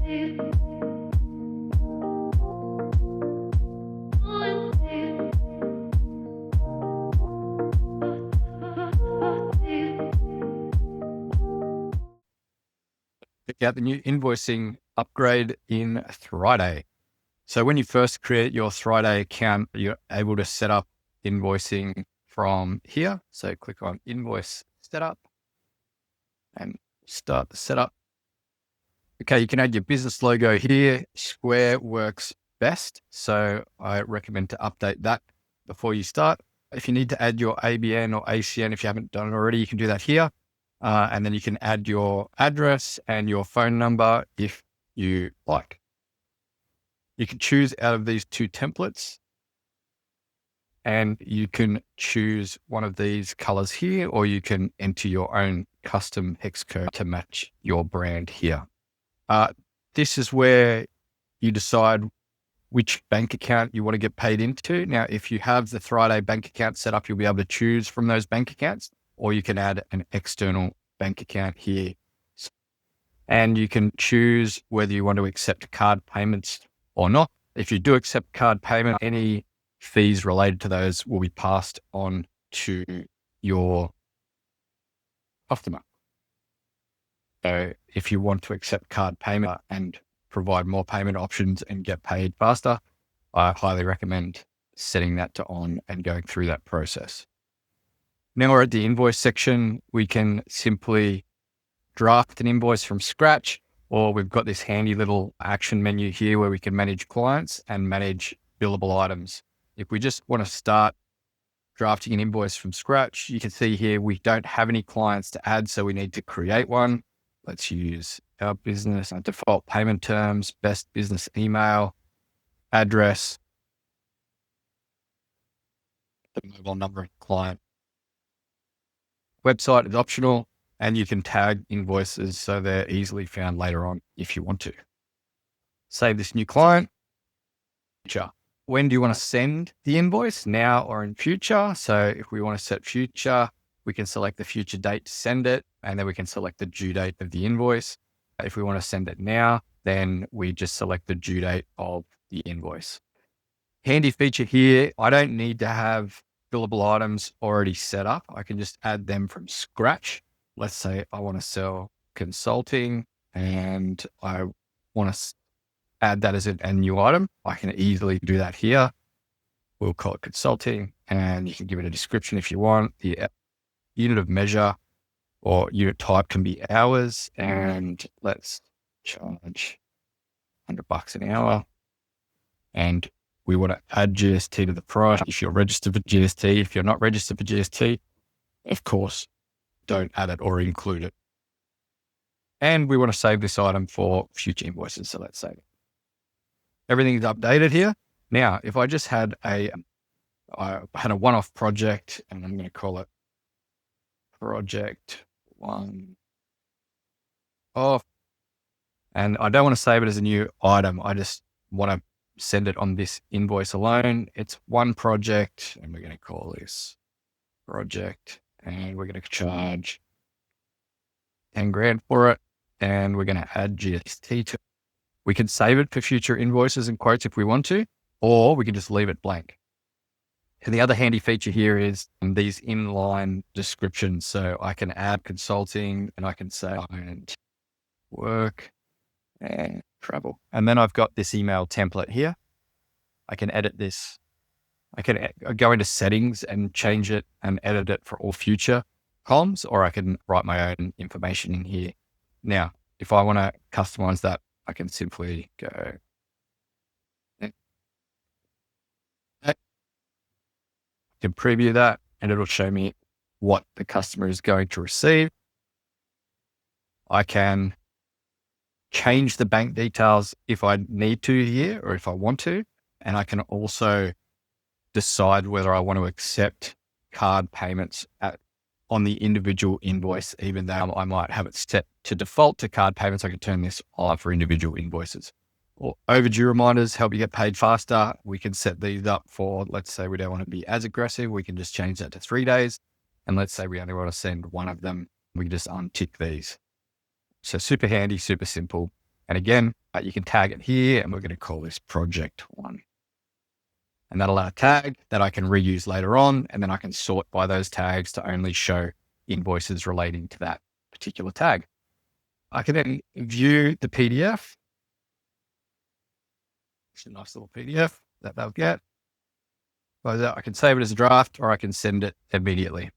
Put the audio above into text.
Check out the new invoicing upgrade in Thriday. So when you first create your Thriday account, you're able to set up invoicing from here. So click on invoice setup and start the setup. Okay, you can add your business logo here. Square works best. So I recommend to update that before you start. If you need to add your ABN or ACN, if you haven't done it already, you can do that here. And then you can add your address and your phone number if you like. You can choose out of these two templates and you can choose one of these colors here, or you can enter your own custom hex code to match your brand here. This is where you decide which bank account you want to get paid into. Now, if you have the Thriday bank account set up, you'll be able to choose from those bank accounts, or you can add an external bank account here. And you can choose whether you want to accept card payments or not. If you do accept card payment, any fees related to those will be passed on to your customer. So if you want to accept card payment and provide more payment options and get paid faster, I highly recommend setting that to on and going through that process. Now we're at the invoice section. We can simply draft an invoice from scratch, or we've got this handy little action menu here where we can manage clients and manage billable items. If we just want to start drafting an invoice from scratch, you can see here we don't have any clients to add, so we need to create one. Let's use our business default payment terms, best business email, address, the mobile number of client. Website is optional, and you can tag invoices so they're easily found later on if you want to. Save this new client. When do you want to send the invoice, now or in future? So if we want to set future, we can select the future date to send it, and then we can select the due date of the invoice. If we want to send it now, then we just select the due date of the invoice. Handy feature here, I don't need to have billable items already set up. I can just add them from scratch. Let's say I want to sell consulting and I want to add that as a new item. I can easily do that here. We'll call it consulting, and you can give it a description if you want. The unit of measure or unit type can be hours, and let's charge $100 an hour. And we want to add GST to the price. If you're registered for GST, if you're not registered for GST, of course, don't add it or include it. And we want to save this item for future invoices. So let's save it. Everything's updated here. Now, if I just had I had a one-off project, and I'm going to call it project one off, and I don't want to save it as a new item. I just want to send it on this invoice alone. It's one project, and we're going to call this project, and we're going to charge 10 grand for it, and we're going to add GST to it. We can save it for future invoices and quotes if we want to, or we can just leave it blank. And the other handy feature here is these inline descriptions. So I can add consulting, and I can say work and travel. And then I've got this email template here. I can edit this. I can go into settings and change it and edit it for all future columns, or I can write my own information in here. Now, if I want to customize that, I can simply go. I can preview that, and it'll show me what the customer is going to receive. I can change the bank details if I need to here, or if I want to. And I can also decide whether I want to accept card payments on the individual invoice, even though I might have it set to default to card payments. I can turn this on for individual invoices. Or overdue reminders help you get paid faster. We can set these up for, let's say we don't want to be as aggressive. We can just change that to 3 days. And let's say we only want to send one of them. We can just untick these. So super handy, super simple. And again, you can tag it here, and we're going to call this project 1. And that'll add a tag that I can reuse later on. And then I can sort by those tags to only show invoices relating to that particular tag. I can then view the PDF. It's a nice little PDF that they'll get. I can save it as a draft, or I can send it immediately.